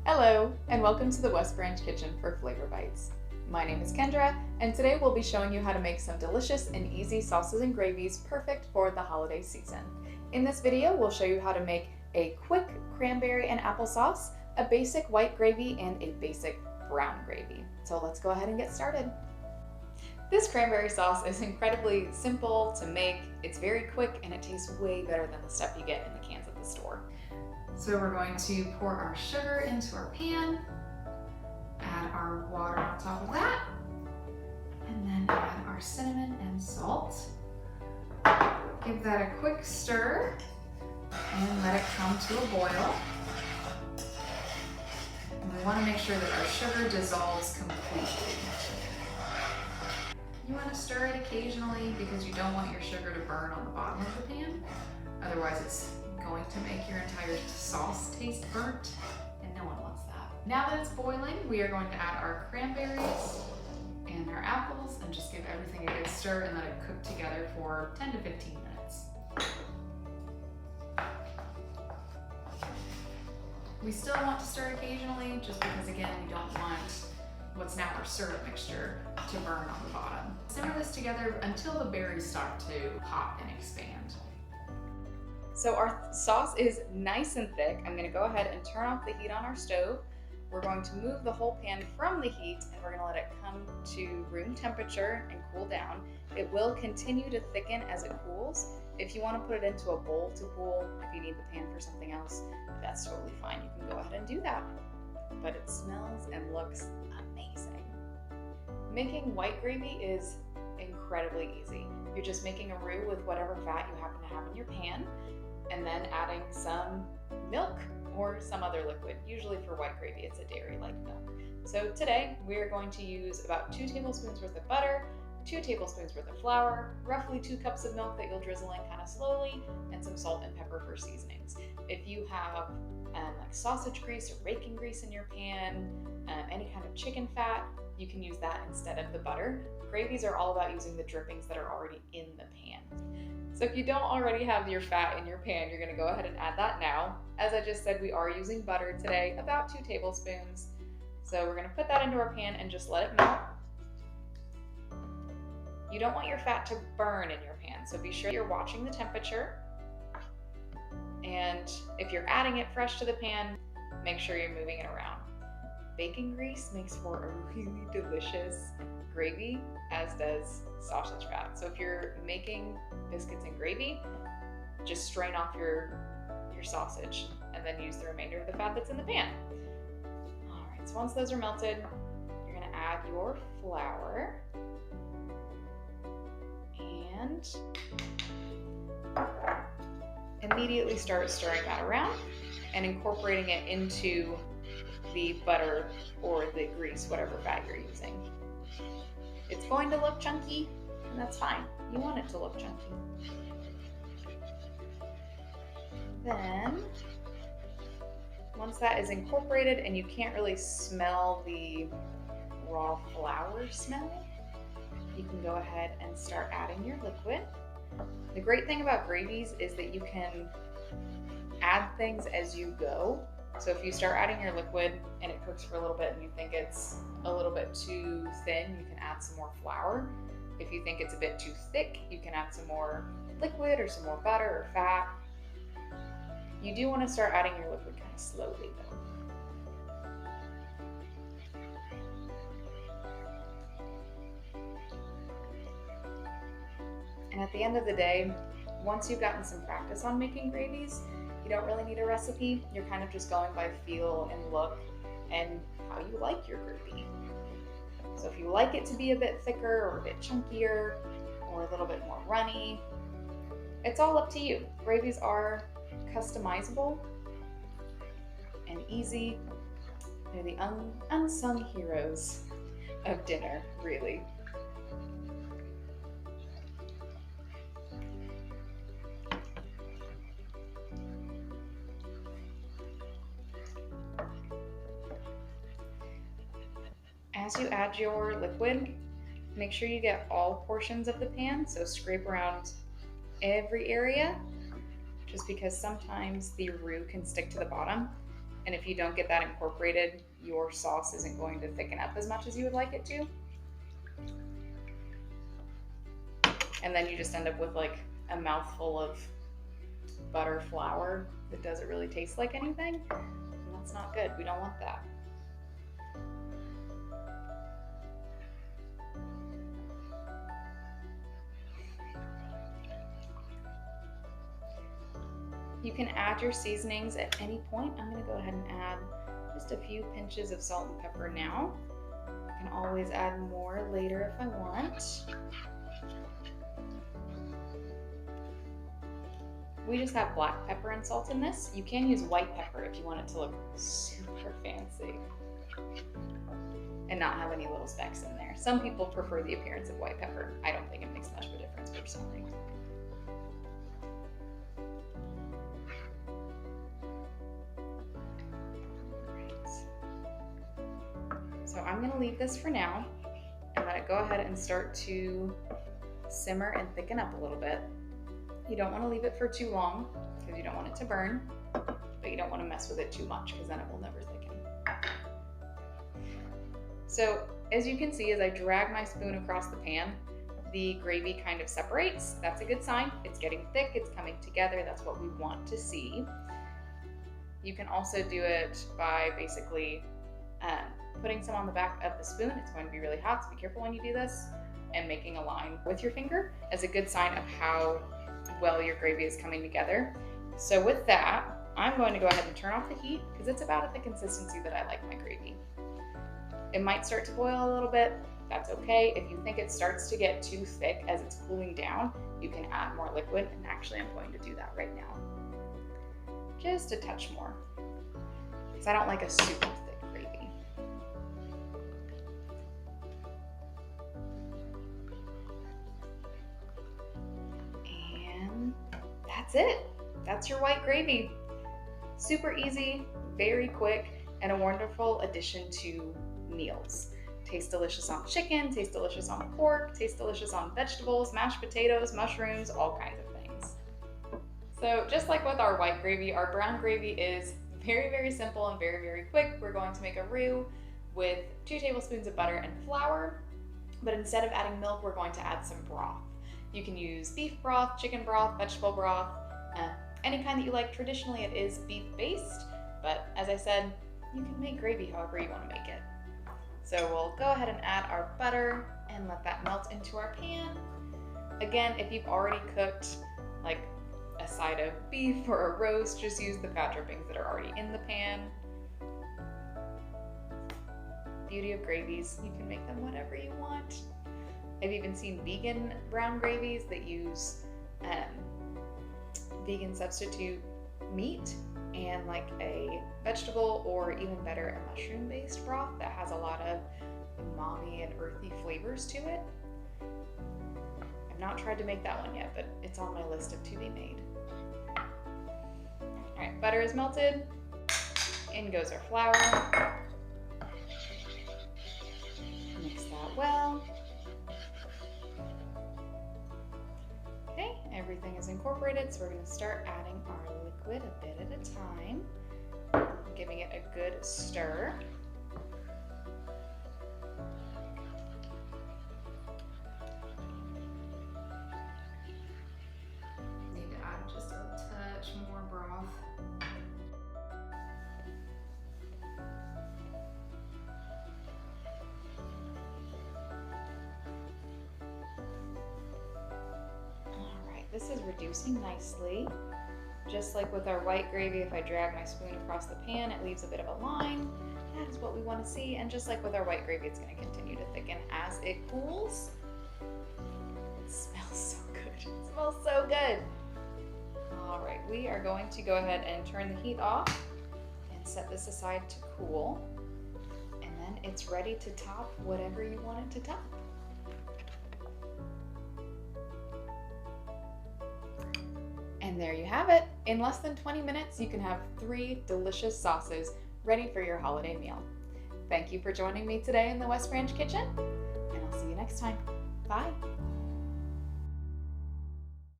Hello, and welcome to the West Branch Kitchen for Flavor Bytes. My name is Kendra, and today we'll be showing you how to make some delicious and easy sauces and gravies perfect for the holiday season. In this video, we'll show you how to make a quick cranberry and apple sauce, a basic white gravy, and a basic brown gravy. So let's go ahead and get started. This cranberry sauce is incredibly simple to make, it's very quick, and it tastes way better than the stuff you get in the cans at the store. So we're going to pour our sugar into our pan, add our water on top of that, and then add our cinnamon and salt. Give that a quick stir and let it come to a boil. And we want to make sure that our sugar dissolves completely. You want to stir it occasionally because you don't want your sugar to burn on the bottom of the pan. Otherwise it's going to make your entire sauce taste burnt, and no one wants that. Now that it's boiling, we are going to add our cranberries and our apples and just give everything a good stir and let it cook together for 10 to 15 minutes. We still want to stir occasionally just because, again, we don't want what's now our syrup mixture to burn on the bottom. Simmer this together until the berries start to pop and expand. So our sauce is nice and thick. I'm gonna go ahead and turn off the heat on our stove. We're going to move the whole pan from the heat and we're gonna let it come to room temperature and cool down. It will continue to thicken as it cools. If you wanna put it into a bowl to cool, if you need the pan for something else, that's totally fine. You can go ahead and do that. But it smells and looks amazing. Making white gravy is incredibly easy. You're just making a roux with whatever fat you happen to have in your pan, and then adding some milk or some other liquid. Usually for white gravy, it's a dairy-like milk. So today, we are going to use about 2 tablespoons worth of butter, 2 tablespoons worth of flour, roughly 2 cups of milk that you'll drizzle in kind of slowly, and some salt and pepper for seasonings. If you have like sausage grease or bacon grease in your pan, any kind of chicken fat, you can use that instead of the butter. Gravies are all about using the drippings that are already in the pan. So if you don't already have your fat in your pan, you're gonna go ahead and add that now. As I just said, we are using butter today, about 2 tablespoons. So we're gonna put that into our pan and just let it melt. You don't want your fat to burn in your pan, so be sure you're watching the temperature. And if you're adding it fresh to the pan, make sure you're moving it around. Bacon grease makes for a really delicious gravy, as does sausage fat. So if you're making biscuits and gravy, just strain off your sausage and then use the remainder of the fat that's in the pan. All right, so once those are melted, you're gonna add your flour and immediately start stirring that around and incorporating it into the butter or the grease, whatever fat you're using. It's going to look chunky, and that's fine. You want it to look chunky. Then, once that is incorporated and you can't really smell the raw flour smell, you can go ahead and start adding your liquid. The great thing about gravies is that you can add things as you go. So if you start adding your liquid and it cooks for a little bit and you think it's a little bit too thin, you can add some more flour. If you think it's a bit too thick, you can add some more liquid or some more butter or fat. You do want to start adding your liquid kind of slowly though. And at the end of the day, once you've gotten some practice on making gravies, you don't really need a recipe. You're kind of just going by feel and look and how you like your gravy. So if you like it to be a bit thicker or a bit chunkier or a little bit more runny, it's all up to you. Gravies are customizable and easy. They're the unsung heroes of dinner, really. As you add your liquid, make sure you get all portions of the pan, so scrape around every area, just because sometimes the roux can stick to the bottom And if you don't get that incorporated, your sauce isn't going to thicken up as much as you would like it to. And then you just end up with like a mouthful of butter flour that doesn't really taste like anything. And that's not good. We don't want that. You can add your seasonings at any point. I'm going to go ahead and add just a few pinches of salt and pepper now. I can always add more later if I want. We just have black pepper and salt in this. You can use white pepper if you want it to look super fancy and not have any little specks in there. Some people prefer the appearance of white pepper. I don't think it makes much of a difference personally. So I'm going to leave this for now and let it go ahead and start to simmer and thicken up a little bit. You don't want to leave it for too long because you don't want it to burn, but you don't want to mess with it too much because then it will never thicken. So as you can see, as I drag my spoon across the pan, the gravy kind of separates. That's a good sign. It's getting thick, it's coming together. That's what we want to see. You can also do it by basically putting some on the back of the spoon. It's going to be really hot, so be careful when you do this, and making a line with your finger as a good sign of how well your gravy is coming together. So with that, I'm going to go ahead and turn off the heat because it's about at the consistency that I like my gravy. It might start to boil a little bit. That's okay. If you think it starts to get too thick as it's cooling down, you can add more liquid, and actually I'm going to do that right now. Just a touch more, because I don't like a super thick gravy. And that's it. That's your white gravy. Super easy, very quick, and a wonderful addition to meals. Tastes delicious on chicken, tastes delicious on pork, tastes delicious on vegetables, mashed potatoes, mushrooms, all kinds of things. So just like with our white gravy, our brown gravy is very, very simple and very, very quick. We're going to make a roux with 2 tablespoons of butter and flour, but instead of adding milk, we're going to add some broth. You can use beef broth, chicken broth, vegetable broth, any kind that you like. Traditionally, it is beef-based, but as I said, you can make gravy however you want to make it. So we'll go ahead and add our butter and let that melt into our pan. Again, if you've already cooked like a side of beef or a roast, just use the fat drippings that are already in the pan. Beauty of gravies, you can make them whatever you want. I've even seen vegan brown gravies that use vegan substitute meat and like a vegetable, or even better, a mushroom-based broth that has a lot of umami and earthy flavors to it. I've not tried to make that one yet, but it's on my list of to be made. All right, butter is melted. In goes our flour. Mix that well. Okay, everything is incorporated, so we're going to start adding our liquid a bit at a time, giving it a good stir. Need to add just a touch more broth. This is reducing nicely. Just like with our white gravy, if I drag my spoon across the pan, it leaves a bit of a line. That is what we want to see. And just like with our white gravy, it's going to continue to thicken as it cools. It smells so good. It smells so good. All right, we are going to go ahead and turn the heat off and set this aside to cool. And then it's ready to top whatever you want it to top. And there you have it. In less than 20 minutes, you can have 3 delicious sauces ready for your holiday meal. Thank you for joining me today in the West Branch Kitchen, and I'll see you next time. Bye.